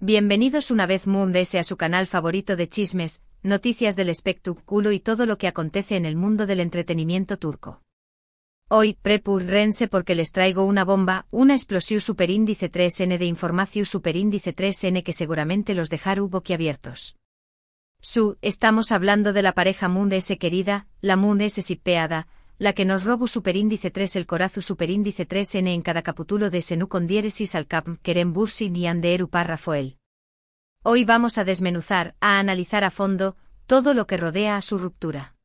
Bienvenidos una vez Moondese a su canal favorito de chismes, noticias del espectáculo y todo lo que acontece en el mundo del entretenimiento turco. Hoy, prepúrense porque les traigo una bomba, una explosión superíndice 3N de información superíndice 3N que seguramente los dejará boquiabiertos. Estamos hablando de la pareja Moondese querida, la Moondese sipeada, la que nos robo superíndice 3 el corazu superíndice 3N en cada capítulo de Senu con diéresis al cap Kerem Bürsin y Anderu Rafael. Hoy vamos a desmenuzar, a analizar a fondo, todo lo que rodea a su ruptura.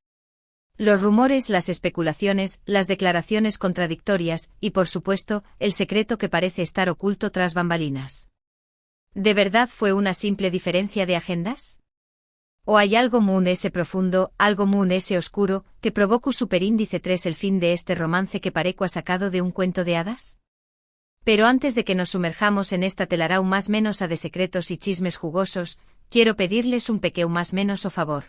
Los rumores, las especulaciones, las declaraciones contradictorias, y por supuesto, el secreto que parece estar oculto tras bambalinas. ¿De verdad fue una simple diferencia de agendas? ¿O hay algo Moondese profundo, algo Moondese oscuro, que provocó superíndice 3 el fin de este romance que pareco ha sacado de un cuento de hadas? Pero antes de que nos sumerjamos en esta telarau más menos a de secretos y chismes jugosos, quiero pedirles un pequeño más menos o favor.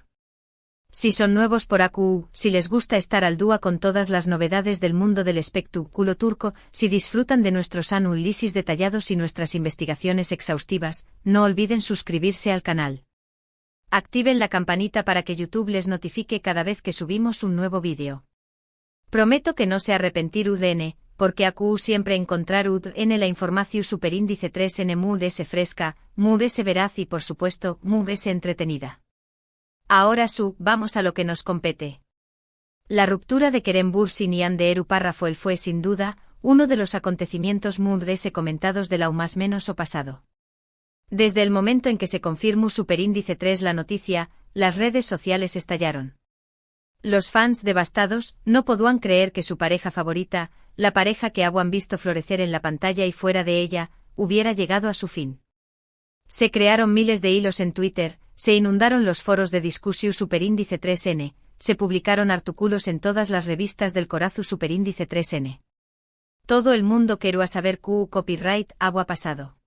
Si son nuevos por AQ, si les gusta estar al día con todas las novedades del mundo del espectáculo turco, si disfrutan de nuestros análisis detallados y nuestras investigaciones exhaustivas, no olviden suscribirse al canal. Activen la campanita para que YouTube les notifique cada vez que subimos un nuevo vídeo. Prometo que no se arrepentir UDN, porque AQ siempre encontrar UDN la información superíndice 3N Moondese fresca, Moondese veraz y por supuesto, Moondese entretenida. Ahora vamos a lo que nos compete. La ruptura de Kerem Bürsin y Anderu Rafael fue sin duda, uno de los acontecimientos Moondese comentados de la más menos o pasado. Desde el momento en que se confirmó superíndice 3 la noticia, las redes sociales estallaron. Los fans devastados no podían creer que su pareja favorita, la pareja que habían visto florecer en la pantalla y fuera de ella, hubiera llegado a su fin. Se crearon miles de hilos en Twitter, se inundaron los foros de discusión superíndice 3N, se publicaron artículos en todas las revistas del corazu superíndice 3N. Todo el mundo quería saber qué copyright había pasado.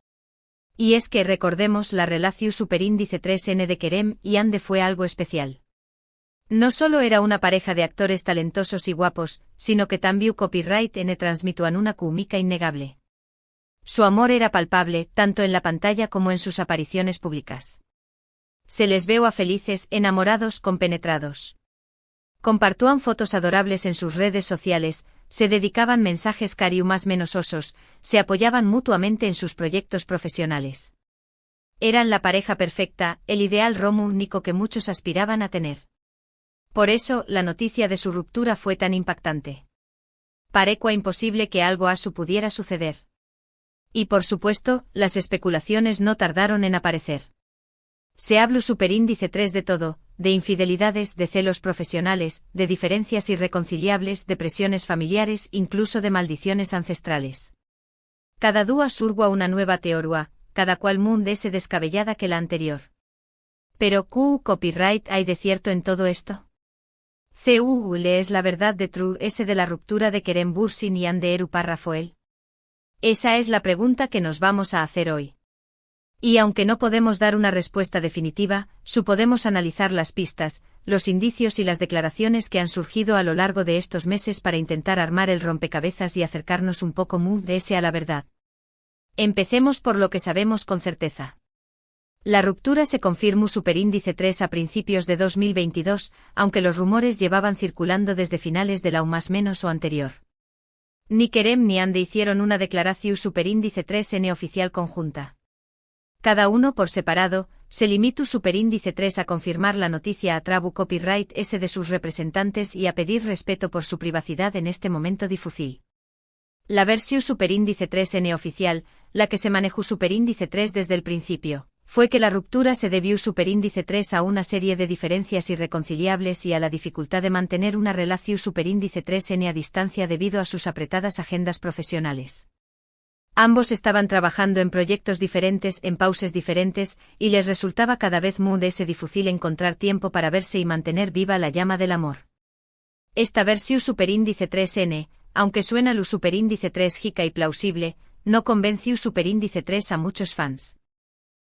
Y es que recordemos la relación superíndice 3N de Kerem y Ande fue algo especial. No solo era una pareja de actores talentosos y guapos, sino que también copyright N transmituan una química innegable. Su amor era palpable, tanto en la pantalla como en sus apariciones públicas. Se les veo a felices, enamorados, compenetrados. Compartían fotos adorables en sus redes sociales, se dedicaban mensajes cariu más menos osos, se apoyaban mutuamente en sus proyectos profesionales. Eran la pareja perfecta, el ideal romántico que muchos aspiraban a tener. Por eso, la noticia de su ruptura fue tan impactante. Parecía imposible que algo así pudiera suceder. Y por supuesto, las especulaciones no tardaron en aparecer. Se habló superíndice 3 de todo, de infidelidades, de celos profesionales, de diferencias irreconciliables, de presiones familiares, incluso de maldiciones ancestrales. Cada día surgía una nueva teoría, cada cual Moondese descabellada que la anterior. Pero ¿qué copyright hay de cierto en todo esto? ¿Le es la verdad de true ese de la ruptura de Kerem Bürsin y Anderu Rafael? Esa es la pregunta que nos vamos a hacer hoy. Y aunque no podemos dar una respuesta definitiva, podemos analizar las pistas, los indicios y las declaraciones que han surgido a lo largo de estos meses para intentar armar el rompecabezas y acercarnos un poco Moondese a la verdad. Empecemos por lo que sabemos con certeza. La ruptura se confirmó superíndice 3 a principios de 2022, aunque los rumores llevaban circulando desde finales de la más menos o anterior. Ni Kerem ni Ande hicieron una declaración superíndice 3N oficial conjunta. Cada uno por separado, se limitó superíndice 3 a confirmar la noticia a trabu copyright S de sus representantes y a pedir respeto por su privacidad en este momento difícil. La versión superíndice 3N oficial, la que se manejó superíndice 3 desde el principio, fue que la ruptura se debió superíndice 3 a una serie de diferencias irreconciliables y a la dificultad de mantener una relación superíndice 3N a distancia debido a sus apretadas agendas profesionales. Ambos estaban trabajando en proyectos diferentes, en pausas diferentes, y les resultaba cada vez Moondese difícil encontrar tiempo para verse y mantener viva la llama del amor. Esta versión superíndice 3N, aunque suena lo superíndice 3 jica y plausible, no convenció superíndice 3 a muchos fans.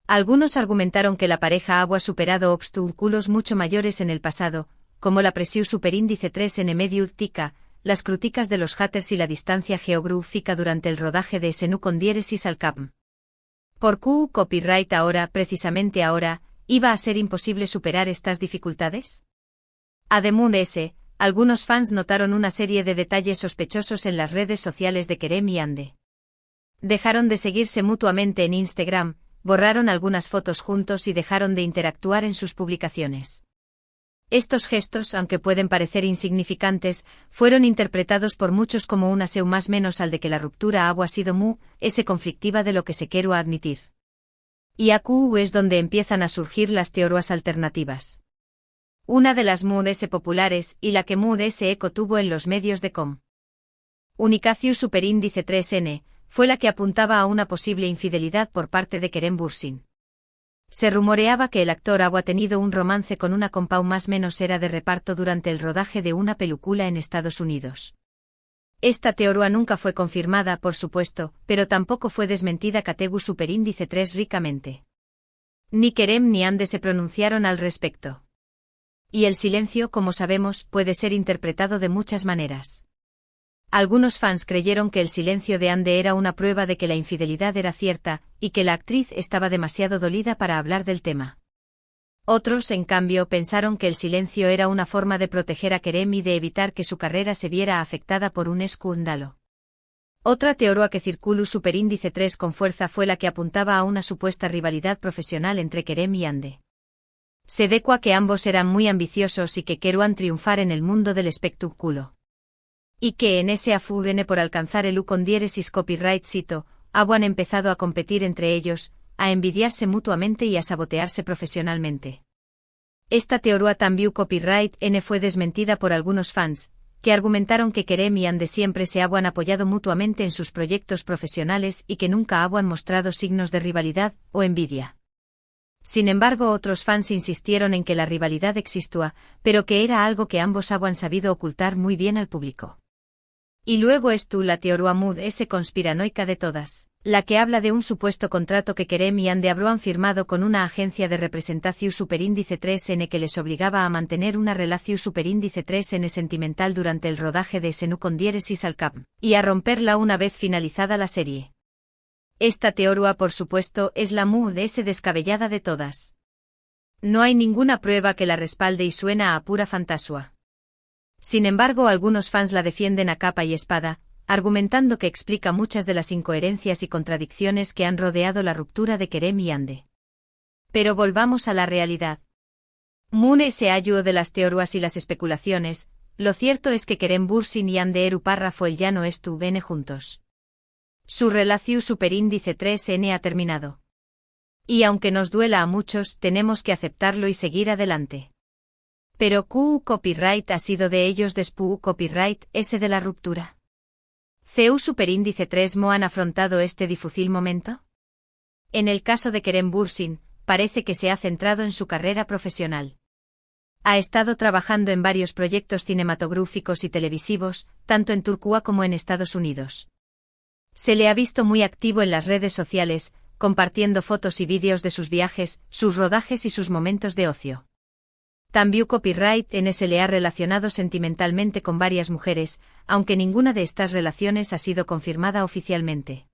Algunos argumentaron que la pareja había superado obstáculos mucho mayores en el pasado, como la presión superíndice 3N medio tica, las críticas de los haters y la distancia geográfica durante el rodaje de Senu con diéresis al cap. Por Q copyright ahora, precisamente ahora, ¿iba a ser imposible superar estas dificultades? Además de ese, algunos fans notaron una serie de detalles sospechosos en las redes sociales de Kerem y Hande. Dejaron de seguirse mutuamente en Instagram, borraron algunas fotos juntos y dejaron de interactuar en sus publicaciones. Estos gestos, aunque pueden parecer insignificantes, fueron interpretados por muchos como una señal más menos al de que la ruptura ha sido ese conflictiva de lo que se quiero admitir. Y aquí es donde empiezan a surgir las teorías alternativas. Una de las ese populares y la que ese eco tuvo en los medios de comunicación superíndice 3N, fue la que apuntaba a una posible infidelidad por parte de Kerem Bürsin. Se rumoreaba que el actor había tenido un romance con una compau más menos era de reparto durante el rodaje de una película en Estados Unidos. Esta teoría nunca fue confirmada, por supuesto, pero tampoco fue desmentida Categu superíndice 3 ricamente. Ni Kerem ni Hande se pronunciaron al respecto. Y el silencio, como sabemos, puede ser interpretado de muchas maneras. Algunos fans creyeron que el silencio de Hande era una prueba de que la infidelidad era cierta, y que la actriz estaba demasiado dolida para hablar del tema. Otros, en cambio, pensaron que el silencio era una forma de proteger a Kerem y de evitar que su carrera se viera afectada por un escándalo. Otra teoría que circuló superíndice 3 con fuerza fue la que apuntaba a una supuesta rivalidad profesional entre Kerem y Hande. Se decua que ambos eran muy ambiciosos y que querían triunfar en el mundo del espectáculo. Y que en ese afurene por alcanzar el con diéresis copyright cito, habían empezado a competir entre ellos, a envidiarse mutuamente y a sabotearse profesionalmente. Esta teoría también copyright N fue desmentida por algunos fans, que argumentaron que Kerem y Hande siempre se habían apoyado mutuamente en sus proyectos profesionales y que nunca habían mostrado signos de rivalidad o envidia. Sin embargo, otros fans insistieron en que la rivalidad existía, pero que era algo que ambos habían sabido ocultar muy bien al público. Y luego la teoría ese conspiranoica de todas, la que habla de un supuesto contrato que Kerem y Hande habrían firmado con una agencia de representación superíndice 3N que les obligaba a mantener una relación superíndice 3N sentimental durante el rodaje de Senu con diéresis al cap, y a romperla una vez finalizada la serie. Esta teoría, por supuesto, es la ese descabellada de todas. No hay ninguna prueba que la respalde y suena a pura fantasía. Sin embargo, algunos fans la defienden a capa y espada, argumentando que explica muchas de las incoherencias y contradicciones que han rodeado la ruptura de Kerem y Hande. Pero volvamos a la realidad. Se ayudó de las teorías y las especulaciones, lo cierto es que Kerem Bürsin y Hande Eru Parra fue ya no estuvieron juntos. Su relación superíndice 3N ha terminado. Y aunque nos duela a muchos, tenemos que aceptarlo y seguir adelante. Pero Q copyright ha sido de ellos después copyright ese de la ruptura. ¿CU superíndice 3 han afrontado este difícil momento? En el caso de Kerem Bürsin, parece que se ha centrado en su carrera profesional. Ha estado trabajando en varios proyectos cinematográficos y televisivos, tanto en Turquía como en Estados Unidos. Se le ha visto muy activo en las redes sociales, compartiendo fotos y vídeos de sus viajes, sus rodajes y sus momentos de ocio. También copyright se le ha relacionado sentimentalmente con varias mujeres, aunque ninguna de estas relaciones ha sido confirmada oficialmente.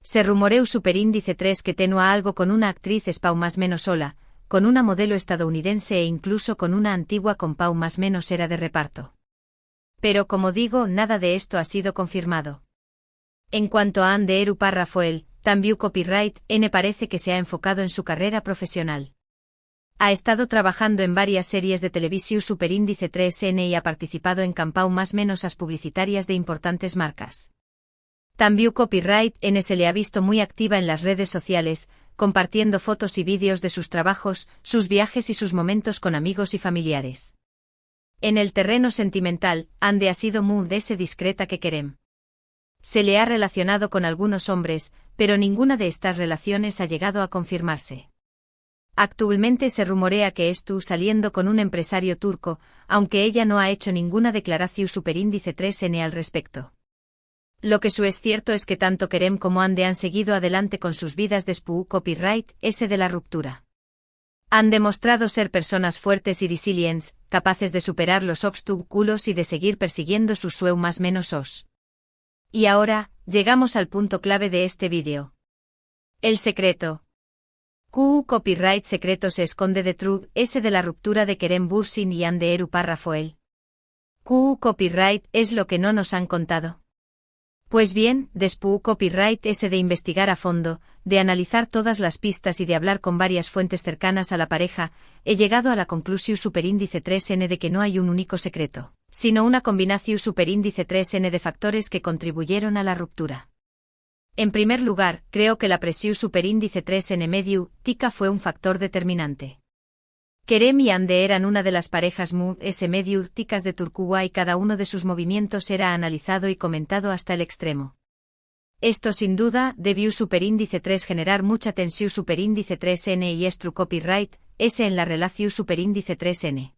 Se rumoreó superíndice 3 que tenía algo con una actriz espau más menos sola, con una modelo estadounidense e incluso con una antigua compau más menos era de reparto. Pero como digo, nada de esto ha sido confirmado. En cuanto a Hande Eru Parra Foel, también copyright parece que se ha enfocado en su carrera profesional. Ha estado trabajando en varias series de televisión superíndice 3N y ha participado en campau más menos as publicitarias de importantes marcas. También copyright se le ha visto muy activa en las redes sociales, compartiendo fotos y vídeos de sus trabajos, sus viajes y sus momentos con amigos y familiares. En el terreno sentimental, Hande ha sido ese discreta que Kerem. Se le ha relacionado con algunos hombres, pero ninguna de estas relaciones ha llegado a confirmarse. Actualmente se rumorea que estuvo saliendo con un empresario turco, aunque ella no ha hecho ninguna declaración superíndice 3N al respecto. Lo que es cierto es que tanto Kerem como Hande han seguido adelante con sus vidas después copyright ese de la ruptura. Han demostrado ser personas fuertes y resilientes, capaces de superar los obstáculos y de seguir persiguiendo sus sueños más menos os. Y ahora, llegamos al punto clave de este vídeo. El secreto. Copyright secreto se esconde de True, S de la ruptura de Kerem Bürsin y Hande Rafael. Copyright es lo que no nos han contado. Pues bien, después Copyright S de investigar a fondo, de analizar todas las pistas y de hablar con varias fuentes cercanas a la pareja, he llegado a la conclusión superíndice 3n de que no hay un único secreto, sino una combinación superíndice 3n de factores que contribuyeron a la ruptura. En primer lugar, creo que la presión superíndice 3n medio, tica fue un factor determinante. Kerem y Hande eran una de las parejas medio ticas de Turquía y cada uno de sus movimientos era analizado y comentado hasta el extremo. Esto sin duda debió superíndice 3 generar mucha tensión superíndice 3n y True Copyright, S en la relación superíndice 3n.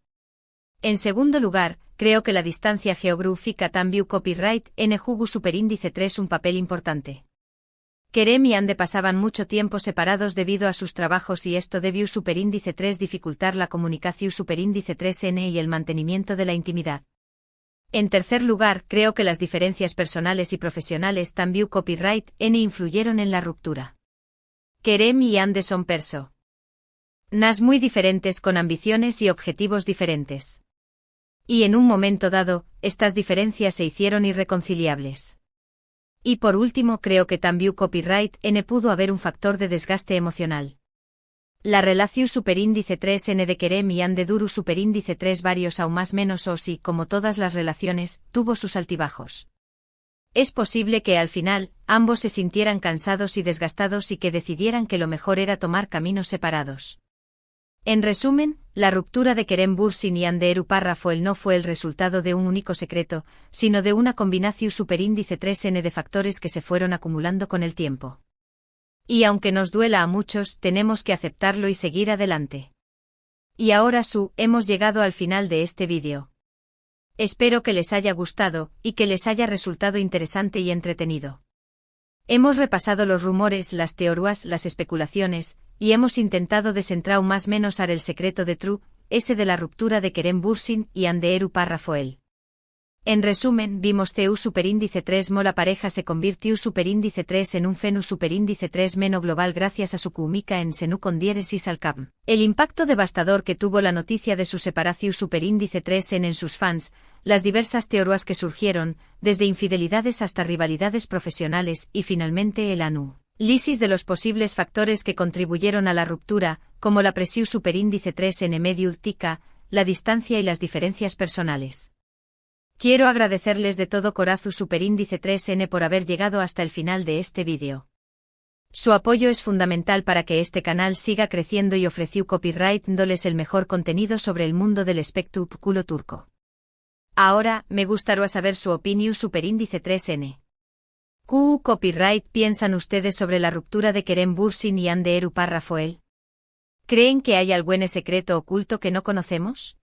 En segundo lugar, creo que la distancia geográfica también Copyright N jugó superíndice 3 un papel importante. Kerem y Hande pasaban mucho tiempo separados debido a sus trabajos y esto debió superíndice 3 dificultar la comunicación superíndice 3n y el mantenimiento de la intimidad. En tercer lugar, creo que las diferencias personales y profesionales también Copyright N influyeron en la ruptura. Kerem y Hande son personas muy diferentes con ambiciones y objetivos diferentes. Y en un momento dado, estas diferencias se hicieron irreconciliables. Y por último creo que también Copyright N pudo haber un factor de desgaste emocional. La relación superíndice 3n de Kerem y Hande duru superíndice 3 varios aún más menos o si, como todas las relaciones, tuvo sus altibajos. Es posible que al final, ambos se sintieran cansados y desgastados y que decidieran que lo mejor era tomar caminos separados. En resumen, la ruptura de Kerem Bürsin y Hande Rafael no fue el resultado de un único secreto, sino de una combinación superíndice 3n de factores que se fueron acumulando con el tiempo. Y aunque nos duela a muchos, tenemos que aceptarlo y seguir adelante. Y ahora hemos llegado al final de este vídeo. Espero que les haya gustado, y que les haya resultado interesante y entretenido. Hemos repasado los rumores, las teorías, las especulaciones, y hemos intentado desentrar más menos el secreto de True, S de la ruptura de Kerem Bürsin y Hande Rafael. En resumen, vimos CU superíndice 3 la pareja se convirtió superíndice 3 en un fenu superíndice 3 meno global gracias a su química en senu con diéresis al cap. El impacto devastador que tuvo la noticia de su separación superíndice 3 en sus fans, las diversas teorías que surgieron, desde infidelidades hasta rivalidades profesionales y finalmente el análisis de los posibles factores que contribuyeron a la ruptura, como la presión superíndice 3 n medio tica, la distancia y las diferencias personales. Quiero agradecerles de todo corazón superíndice 3n por haber llegado hasta el final de este vídeo. Su apoyo es fundamental para que este canal siga creciendo y ofreció Copyright dándoles el mejor contenido sobre el mundo del espectáculo turco. Ahora, me gustaría saber su opinión superíndice 3n. Copyright piensan ustedes sobre la ruptura de Kerem Bürsin y Hande Rafael? ¿Creen que hay algún secreto oculto que no conocemos?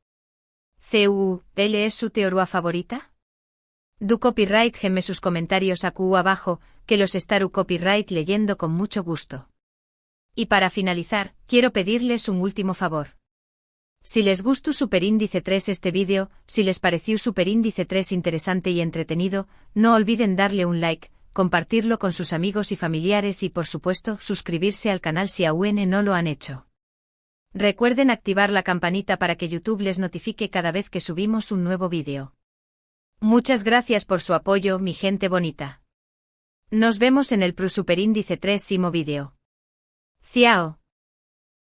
¿Él es su teoría favorita? Du Copyright geme sus comentarios abajo, que los estaré Copyright leyendo con mucho gusto. Y para finalizar, quiero pedirles un último favor. Si les gustó superíndice 3 este vídeo, si les pareció superíndice 3 interesante y entretenido, no olviden darle un like, compartirlo con sus amigos y familiares y por supuesto suscribirse al canal si aún no lo han hecho. Recuerden activar la campanita para que YouTube les notifique cada vez que subimos un nuevo vídeo. Muchas gracias por su apoyo, mi gente bonita. Nos vemos en el superíndice 3 vídeo. Ciao.